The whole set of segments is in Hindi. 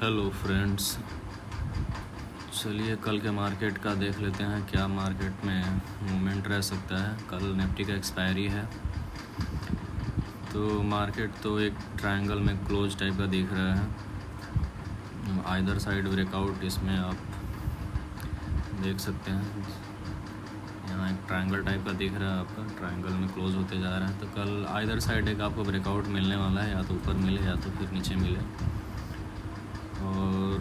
हेलो फ्रेंड्स, चलिए कल के मार्केट का देख लेते हैं क्या मार्केट में मूवमेंट रह सकता है। कल निफ्टी का एक्सपायरी है तो मार्केट तो एक ट्रायंगल में क्लोज टाइप का दिख रहा है। आइदर साइड ब्रेकआउट इसमें आप देख सकते हैं। यहाँ एक ट्रायंगल टाइप का दिख रहा है, आपका ट्रायंगल में क्लोज होते जा रहा है। तो कल आइदर साइड एक आपको ब्रेकआउट मिलने वाला है, या तो ऊपर मिले या तो फिर नीचे मिले, और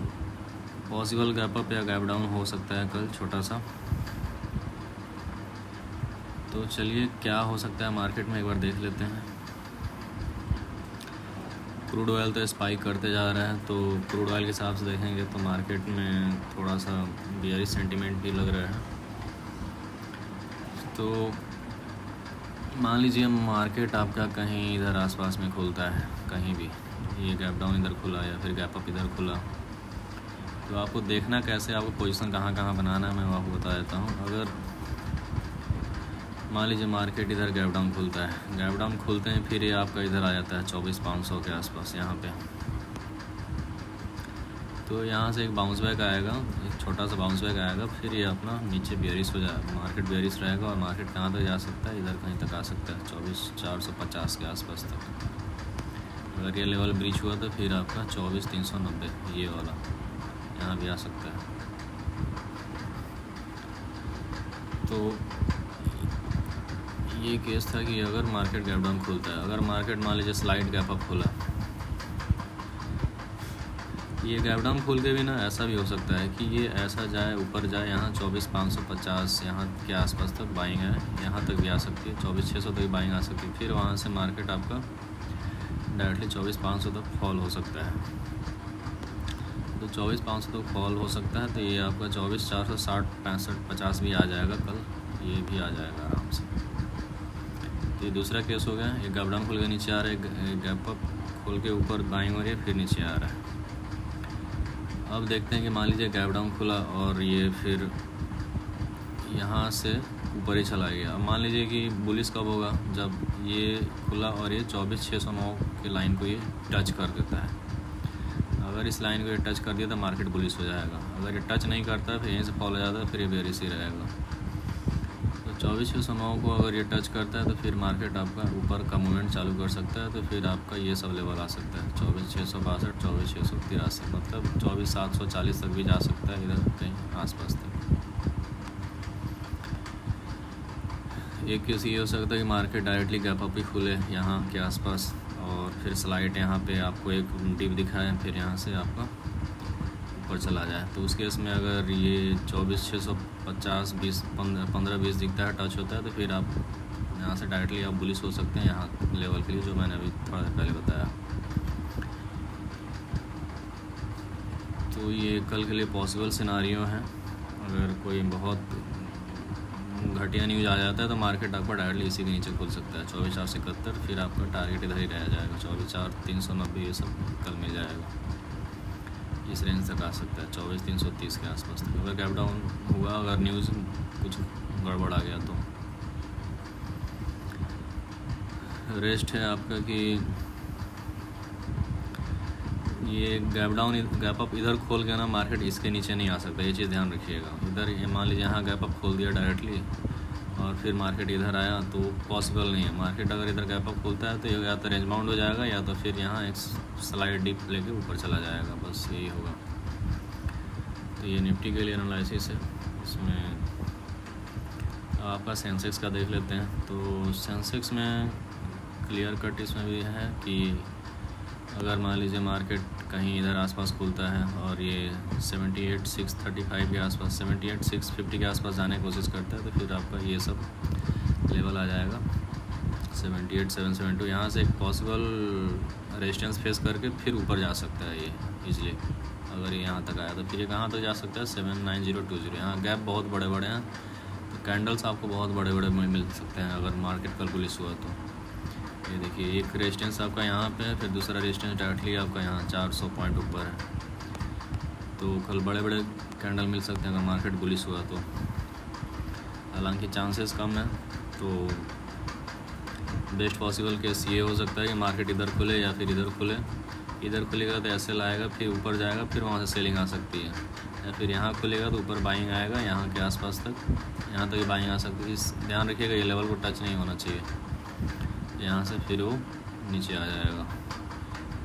पॉसिबल गैप अप या गैप डाउन हो सकता है कल छोटा सा। तो चलिए क्या हो सकता है मार्केट में एक बार देख लेते हैं। क्रूड ऑयल तो स्पाइक करते जा रहा है, तो क्रूड ऑयल के हिसाब से देखेंगे तो मार्केट में थोड़ा सा बियरिश सेंटीमेंट भी लग रहा है। तो मान लीजिए मार्केट आपका कहीं इधर आसपास में खुलता है, कहीं भी ये गैप डाउन इधर खुला या फिर गैप अप इधर खुला, तो आपको देखना कैसे, आपको पोजीशन कहाँ कहाँ बनाना है मैं आपको बता देता हूँ। अगर मान लीजिए मार्केट इधर गैप डाउन खुलता है, गैप डाउन खुलते हैं फिर ये आपका इधर आ जाता है 24,500 के आसपास यहाँ पे, तो यहाँ से एक बाउंस बैक आएगा, एक छोटा सा बाउंस बैक आएगा, फिर ये अपना नीचे बेयरिश हो जाए, मार्केट बेयरिश रहेगा और मार्केट कहाँ तक जा सकता है, इधर कहीं तक आ सकता है 24,450 के आसपास तक। अगर ये लेवल ब्रीच हुआ तो फिर आपका 24,390 ये वाला यहाँ भी आ सकता है। तो ये केस था कि अगर मार्केट गैप डाउन खुलता है, अगर मार्केट मान लीजिए स्लाइड गैप अप खुला, ये गैप डाउन खुल के भी ना ऐसा भी हो सकता है कि ये ऐसा जाए ऊपर जाए, यहाँ 24,550 यहाँ के आसपास तक बाइंग है, यहाँ तक भी आ सकती है, 24,600 तक बाइंग आ सकती है, फिर वहाँ से मार्केट आपका डायरेक्टली 24,500 तक फॉल हो सकता है। तो 24,500 तक फॉल हो सकता है, तो ये आपका 24,460 65 50 भी आ जाएगा कल, ये भी आ जाएगा आराम से। तो ये दूसरा केस हो गया, एक गैप डाउन खुल के नीचे आ रहा है, गैप अप खोल के ऊपर बाइंग हो रही है, फिर नीचे आ रहा है। अब देखते हैं कि मान लीजिए गैप डाउन खुला और ये फिर यहाँ से ऊपर ही चला गया। अब मान लीजिए कि बुलिस कब होगा, जब ये खुला और ये 24,609 के लाइन को ये टच कर देता है। अगर इस लाइन को ये टच कर दिया तो मार्केट बुलिस हो जाएगा, अगर ये टच नहीं करता फिर यहीं से फॉल हो जाता है, फिर ये बेयरिश ही रहेगा। तो 24,609 को अगर ये टच करता है तो फिर मार्केट आपका ऊपर का मूवमेंट चालू कर सकता है, तो फिर आपका ये सब लेवल आ सकता है 24,662 24,683, मतलब 24,740 तक भी जा सकता है, इधर कहीं आसपास तक। एक केस ये हो सकता है कि मार्केट डायरेक्टली गैप अप ही खुले यहाँ के आसपास, और फिर स्लाइड यहाँ पे आपको एक डिप दिखाए, फिर यहाँ से आपका ऊपर चला जाए। तो उस केस में अगर ये 24,650 15-20 दिखता है, टच होता है, तो फिर आप यहाँ से डायरेक्टली आप बुलिश हो सकते हैं यहाँ लेवल के लिए, जो मैंने अभी थोड़ा देर पहले बताया। तो ये कल के लिए पॉसिबल सिनारियो है। अगर कोई बहुत घटिया न्यूज़ आ जाता है तो मार्केट आपका डायरेक्टली इसी के नीचे खुल सकता है 24,471, फिर आपका टारगेट इधर ही रह जाएगा 24,390, ये सब कल मिल जाएगा, इस रेंज तक आ सकता है 24,330 के आसपास तक। अगर गैप डाउन हुआ, अगर न्यूज़ कुछ गड़बड़ आ गया तो रेस्ट है आपका कि ये गैप डाउन गैप अप इधर खोल के ना मार्केट इसके नीचे नहीं आ सकता, ये चीज़ ध्यान रखिएगा। इधर ये मान लीजिए यहाँ गैप अप खोल दिया डायरेक्टली और फिर मार्केट इधर आया तो पॉसिबल नहीं है। मार्केट अगर इधर गैप अप खोलता है तो या तो रेंज बाउंड हो जाएगा, या तो फिर यहाँ एक स्लाइड डिप लेके ऊपर चला जाएगा, बस यही होगा। तो ये निफ्टी के लिए एनालिसिस है। इसमें आपका सेंसेक्स का देख लेते हैं। तो सेंसेक्स में क्लियर कट इसमें भी है कि अगर मान लीजिए मार्केट कहीं इधर आसपास खुलता है और ये 78,635 के आसपास 78,650 के आसपास जाने की कोशिश करता है, तो फिर आपका ये सब लेवल आ जाएगा 78,772। यहाँ से एक पॉसिबल रेजिस्टेंस फेस करके फिर ऊपर जा सकता है ये इजली। अगर ये यहाँ तक आया तो फिर ये कहाँ तक जा सकता है 79020। यहाँ गैप बहुत बड़े बड़े हैं, तो कैंडल्स आपको बहुत बड़े बड़े मिल सकते हैं अगर मार्केट कल बुलिश हुआ तो। ये देखिए एक रेजिस्टेंस आपका यहाँ पे है, फिर दूसरा रेजिस्टेंस डायरेक्टली आपका यहाँ 400 पॉइंट ऊपर है। तो कल बड़े बड़े कैंडल मिल सकते हैं अगर मार्केट बुलिश हुआ तो, हालांकि चांसेस कम है। तो बेस्ट पॉसिबल केस ये हो सकता है कि मार्केट इधर खुले या फिर इधर खुले, इधर खुलेगा तो ऐसे लाएगा, फिर ऊपर जाएगा, फिर वहाँ से सेलिंग आ सकती है। या फिर यहाँ खुलेगा तो ऊपर बाइंग आएगा, यहाँ के आसपास तक, यहाँ तक बाइंग आ सकती है। इस ध्यान रखिएगा ये लेवल को टच नहीं होना चाहिए। यहाँ से फिर वो नीचे आ जाएगा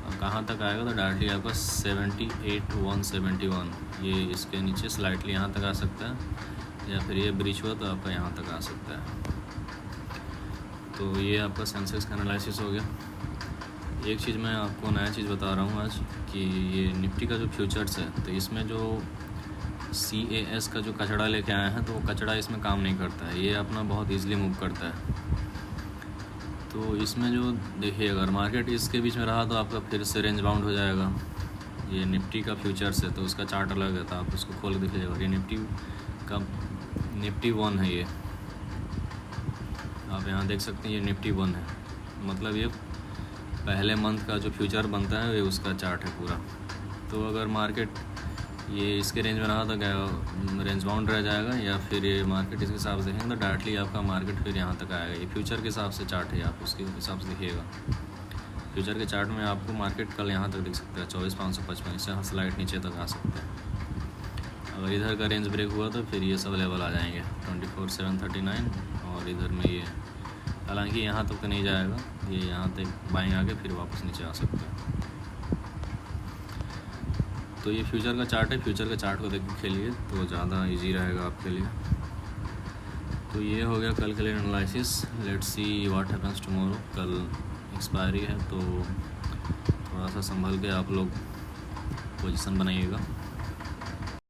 और कहाँ तक आएगा तो डायरेक्टली आपका 78,171 ये इसके नीचे स्लाइटली यहाँ तक आ सकता है, या फिर ये ब्रीच हुआ तो आपका यहाँ तक आ सकता है। तो ये आपका सेंसेक्स का एनालिसिस हो गया। एक चीज़ मैं आपको नया चीज़ बता रहा हूँ आज कि ये निफ्टी का जो फ्यूचर्स है, तो इसमें जो CAS का जो कचड़ा लेके आए हैं, तो वो कचड़ा इसमें काम नहीं करता है। ये अपना बहुत ईजिली मूव करता है। तो इसमें जो देखिए, अगर मार्केट इसके बीच में रहा तो आपका फिर से रेंज बाउंड हो जाएगा। ये निफ्टी का फ्यूचर्स है तो उसका चार्ट अलग है, तो आप उसको खोल के देख लीजिएगा। ये निफ्टी 1 है। ये आप यहाँ देख सकते हैं, ये निफ्टी 1 है, मतलब ये पहले मंथ का जो फ्यूचर बनता है ये उसका चार्ट है पूरा। तो अगर मार्केट ये इसके रेंज में रहा तो रेंज बाउंड रह जाएगा, या फिर ये मार्केट इसके हिसाब से देखेंगे तो डायरेक्टली आपका मार्केट फिर यहाँ तक आएगा। ये फ्यूचर के हिसाब से चार्ट है, आप उसके हिसाब से देखिएगा। फ्यूचर के चार्ट में आपको मार्केट कल यहाँ तक दिख सकता है 24,555, इससे स्लाइड नीचे तक आ सकता है। अगर इधर का रेंज ब्रेक हुआ तो फिर ये सब लेवल आ जाएंगे 24,739, और इधर में ये हालांकि यहाँ तक तो नहीं जाएगा, ये यहाँ तक बाएं आके फिर वापस नीचे आ सकता है। तो ये फ्यूचर का चार्ट है। फ्यूचर के चार्ट को देख के खेलिए तो ज़्यादा इजी रहेगा आपके लिए। तो ये हो गया कल के लिए analysis. Let's see what happens tomorrow. कल एक्सपायरी है तो थोड़ा सा संभल के आप लोग पोजीशन बनाइएगा।